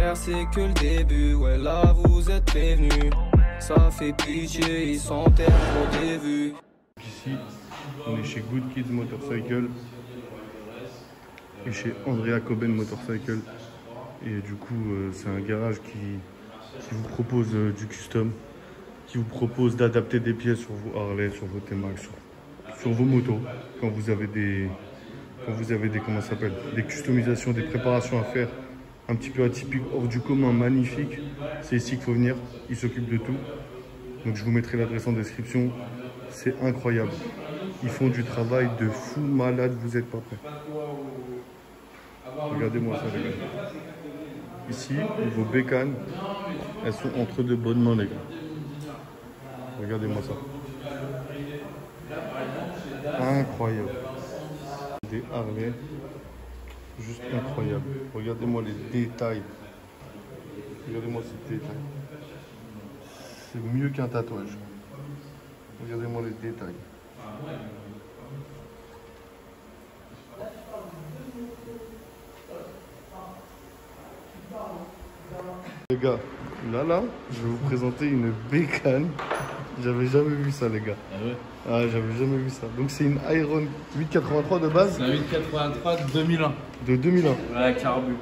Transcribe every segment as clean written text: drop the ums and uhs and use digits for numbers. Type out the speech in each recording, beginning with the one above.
carrière c'est que le début. Ouais là vous êtes prévenus. Ça fait pitié, ils s'enterrent pour des vues. Ici, on est chez Good Kids Motorcycle et chez Andrea Coben Motorcycle. Et du coup, c'est un garage qui vous propose du custom, qui vous propose d'adapter des pièces sur vos Harley, sur vos T-Max, sur vos motos. Quand vous avez des comment ça s'appelle, des customisations, des préparations à faire un petit peu atypiques, hors du commun, magnifiques. C'est ici qu'il faut venir, ils s'occupent de tout. Donc je vous mettrai l'adresse en description. C'est incroyable. Ils font du travail de fou malade, vous n'êtes pas prêts. Regardez-moi ça, les gars. Ici, vos bécanes, elles sont entre de bonnes mains, les gars. Regardez-moi ça. Incroyable. Des Harley, juste incroyable. Regardez-moi les détails. Regardez-moi ces détails. C'est mieux qu'un tatouage. Regardez-moi les détails. Les gars, là, je vais vous présenter une bécane. J'avais jamais vu ça, les gars. Ah ouais? Ah, j'avais jamais vu ça. Donc c'est une Iron 883 de base? C'est un 883 de 2001. De 2001. Ouais, carbu.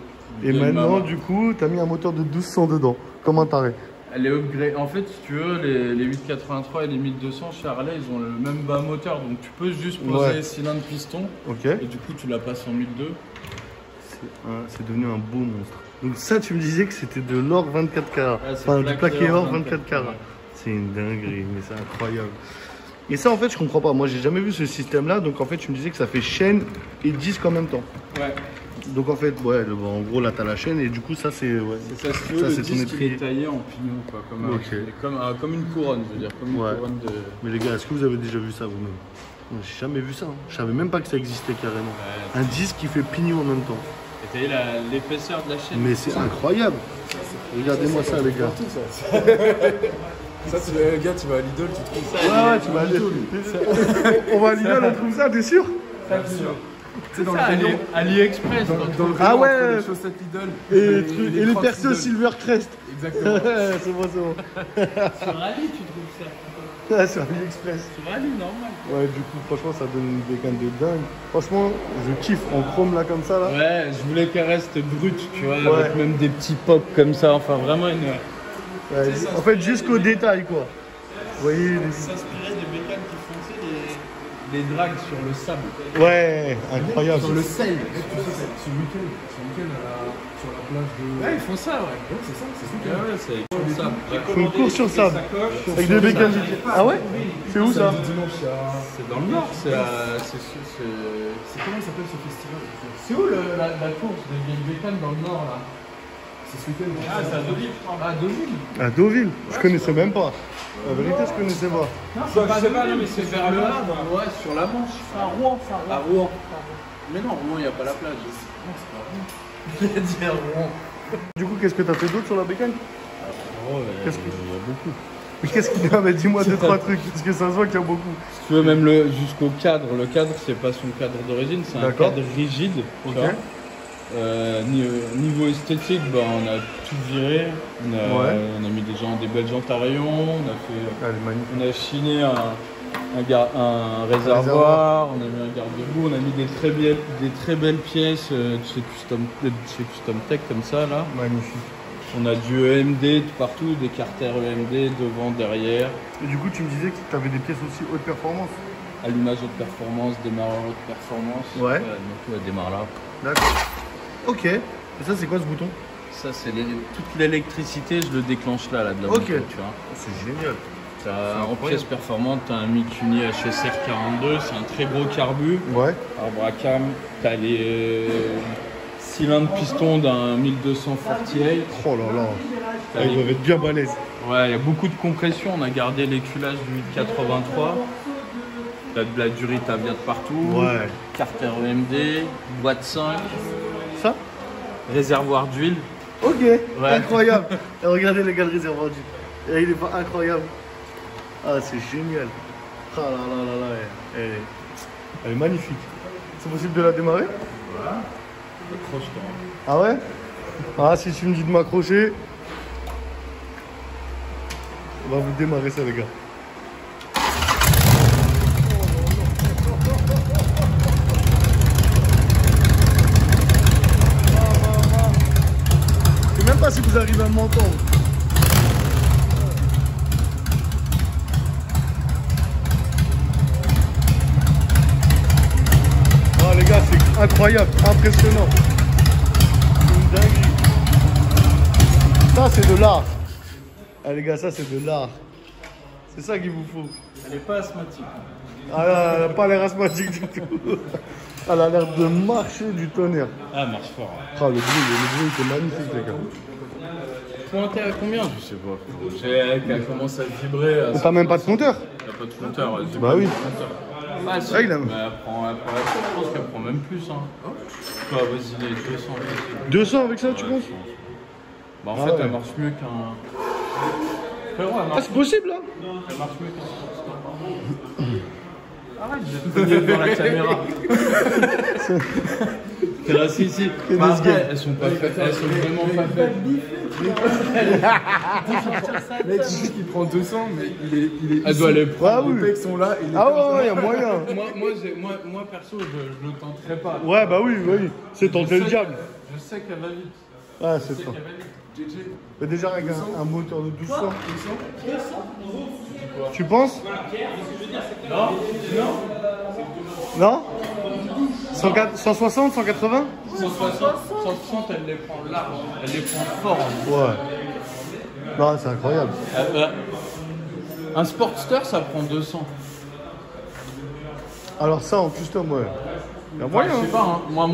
Et maintenant, du coup, t'as mis un moteur de 1200 dedans. Comme un taré. Elle est upgrade. En fait, si tu veux, les 883 et les 1200 chez Harley, ils ont le même bas moteur. Donc tu peux juste poser cylindre piston. Ok. Et du coup, tu la passes en 1002. C'est devenu un beau monstre. Donc ça, tu me disais que c'était de l'or 24 carats. Ouais, enfin, du plaqué or 24 carats. Ouais. C'est une dinguerie, mais c'est incroyable. Et ça, en fait, je comprends pas. Moi, j'ai jamais vu ce système-là. Donc, en fait, tu me disais que ça fait chaîne et disque en même temps. Ouais. Donc, en fait, ouais, en gros, là, t'as la chaîne et du coup, ça, c'est. Ouais. C'est ça, si tu veux, le disque il est taillé en pignon, quoi. Comme une couronne, je veux dire. Comme une couronne de. Mais les gars, est-ce que vous avez déjà vu ça vous-même? J'ai jamais vu ça. Hein. Je savais même pas que ça existait carrément. Ouais, un disque qui fait pignon en même temps. Et t'as vu l'épaisseur de la chaîne? Mais c'est incroyable. Regardez-moi ça, les gars. Ça, tu vas, gars, tu vas à Lidl, tu trouves ça. Ouais, tu vas à Lidl. On va à Lidl, on trouve ça, t'es sûr? Bien sûr. C'est dans le rayon AliExpress. Dans le rayon, ah ouais. les chaussettes Lidl et les perceux Silvercrest. Exactement. C'est bon, c'est bon. Sur Ali, tu trouves ça? Ouais, sur AliExpress. Sur Ali, normal. Ouais, du coup, franchement, ça donne une bécane de dingue. Franchement, je kiffe en chrome là, comme ça. Là. Ouais, je voulais qu'elle reste brute, tu vois, avec même des petits pops comme ça. Enfin, vraiment une. Ouais, en fait, jusqu'au détail, quoi. Vous voyez s'inspirer des bécanes qui fonçaient des dragues sur le sable. Ouais, incroyable. Sur le sel. Ce week-end, sur la plage de. Ouais, ils font ça, ouais. Ouais, c'est ça, c'est ce week-end. Ouais, c'est sur le sable. Ils font une course sur le sable. Avec des bécanes. Ah ouais? C'est où ça? C'est dans le nord. C'est comment ça s'appelle ce festival? C'est où la course des vieilles bécanes dans le nord, là? C'est ce week-end. Ah, c'est à Deauville, je crois. Ah, Deauville. À Deauville? Je connaissais même pas. La vérité, je connaissais pas. Non, c'est pas Deauville, mais c'est vers le Havre. Ouais, sur la Manche. À Rouen. À Rouen. Mais non, Rouen, il n'y a pas la plage. Non, c'est pas Rouen. Il a dit à Rouen. Du coup, qu'est-ce que t'as fait d'autre sur la bécane? Oh, il y a beaucoup. Mais qu'est-ce qu'il y a? Mais dis-moi 2-3 trucs, parce que ça se voit qu'il y a beaucoup. Si tu veux, même jusqu'au cadre. Le cadre, c'est pas son cadre d'origine, c'est un cadre rigide. Ok. Niveau esthétique, bah, on a tout viré. On a mis des belles jantes à rayons. On a chiné un réservoir. On a mis un garde-boue. On a mis des très belles pièces chez Custom Tech comme ça là. Magnifique. On a du EMD partout, des carters EMD devant, derrière. Et du coup, tu me disais que tu avais des pièces aussi haute performance. Allumage haute performance, démarreur haute performance. Ouais. Donc elle démarre là. D'accord. Ok. Et ça, c'est quoi ce bouton? Ça, c'est toute l'électricité, je le déclenche là de la moto, tu vois. C'est génial. En pièces performantes, tu as un Mikuni HSR 42, c'est un très gros carbu. Ouais. Arbre à cam, tu as les cylindres piston d'un 1200 48. Oh là là. Ils doivent être bien balèzes. Ouais, il y a beaucoup de compression. On a gardé l'éculage du 883. Tu as de la durite à viande partout. Ouais. Carter EMD, boîte 5. Ça? Réservoir d'huile. Ok, ouais. Incroyable. Et regardez les gars, le réservoir d'huile. Il est pas incroyable. Ah, c'est génial. Ah là là là là. Elle est magnifique. C'est possible de la démarrer? Voilà. Accroche-toi. Ah ouais? Ah, si tu me dis de m'accrocher, on va vous démarrer ça, les gars. Je sais même pas si vous arrivez à m'entendre. Ah, les gars, c'est incroyable, impressionnant. C'est une dinguerie. Ça, c'est de l'art. Ah, les gars, ça, c'est de l'art. C'est ça qu'il vous faut. Elle est pas asthmatique. Ah, elle n'a pas l'air asthmatique du tout. Elle a l'air de marcher du tonnerre. Ah, elle marche fort. Hein. Ah, le bruit était magnifique, les gars. Faut monter à combien? Je sais pas. Elle commence à vibrer. T'as même pas de compteur? T'as pas de compteur. Bah oui. Ah, si. Ah, il a... Bah, elle prend, je pense qu'elle prend même plus. Hein. Bah, vas-y, il est 200. 200 avec ça, tu penses? Bah, en fait, elle marche mieux qu'un. Frérot, elle marche. Ah, c'est possible, là? Elle marche mieux qu'un. Arrête, je vais te tenir devant la caméra. T'es là, si. Bah, après, elles sont pas faites. Elles sont vraiment pas faites. Mec, tu sais qu'il prend 200, mais il est elle doit les prendre. Ah oui. Les pecs sont là. Et Ah ouais, il y a moyen. Moi, perso, je le tenterai pas. Ouais, bah oui. C'est tenter le diable. Je sais qu'elle va vite. Ah, c'est ça. Mais déjà, avec un moteur de 1200. Tu penses? Non 160, 180? 160, elle les prend large. Elle les prend fort. Ouais. Non, c'est incroyable. Un Sportster, ça prend 200. Alors ça, en custom, ouais. Il y a Ouais, moyen. je sais pas, hein. Moi,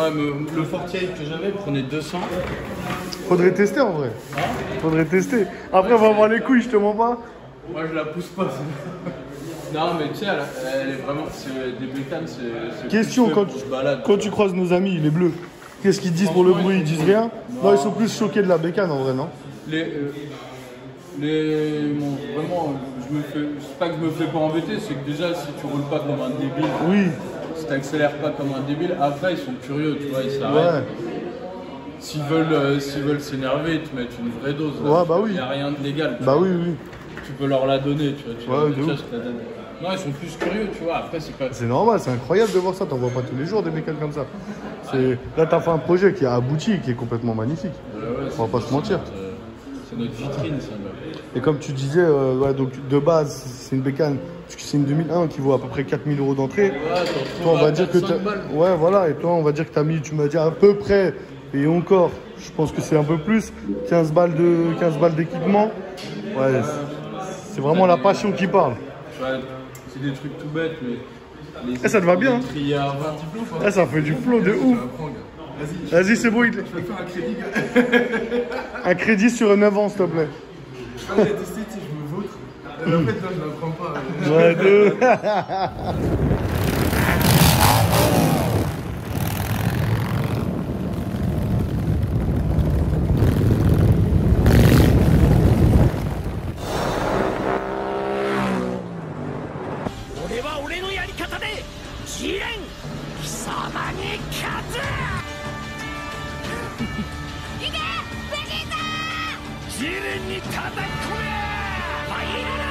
le 48 que j'avais prenait 200. Faudrait tester en vrai. Faudrait tester. Après, on va voir les couilles, je te mens pas. Moi, je la pousse pas. Non, mais tu sais, elle est vraiment. C'est des bécanes, c'est. Question, quand tu croises nos amis, les bleus, qu'est-ce qu'ils disent pour le bruit? Ils disent rien? Non, ils sont plus choqués de la bécane en vrai, non? Bon, vraiment, c'est pas que je me fais pas embêter, c'est que déjà, si tu roules pas comme un débile, Oui. si t'accélères pas comme un débile, après, ils sont curieux, tu vois, ils s'arrêtent. Ouais. S'ils veulent s'énerver, ils te mettent une vraie dose. Là. Ouais, bah oui. Il n'y a rien de légal. Bah oui. Tu peux leur la donner, tu vois. Ouais, de ouf. Je te la donne. Non, ils sont plus curieux, tu vois. Après, c'est pas. C'est normal, c'est incroyable de voir ça. T'en vois pas tous les jours des bécanes comme ça. Là, t'as fait un projet qui a abouti, qui est complètement magnifique. Ouais, On va pas se mentir. C'est notre vitrine, ça. Et comme tu disais, ouais, donc de base, c'est une bécane, parce que c'est une 2001 qui vaut à peu près 4000 € d'entrée. Ouais, toi, on va dire que ouais, voilà, et toi, on va dire que t'as mis, tu m'as dit à peu près, et encore, je pense que c'est un peu plus, 15 balles d'équipement. Ouais, c'est vraiment la passion qui parle. Ouais, c'est des trucs tout bêtes, mais. Et ça te va bien, hein? Ça fait du flow de ouf. Vas-y, c'est bon, Je vais faire un crédit. un crédit sur 9 ans, s'il te plaît. Quand il a testé, tu sais, je me vautre. En fait, là, je la prends pas. Ouais, deux. Jiren ni tadakome! Fire!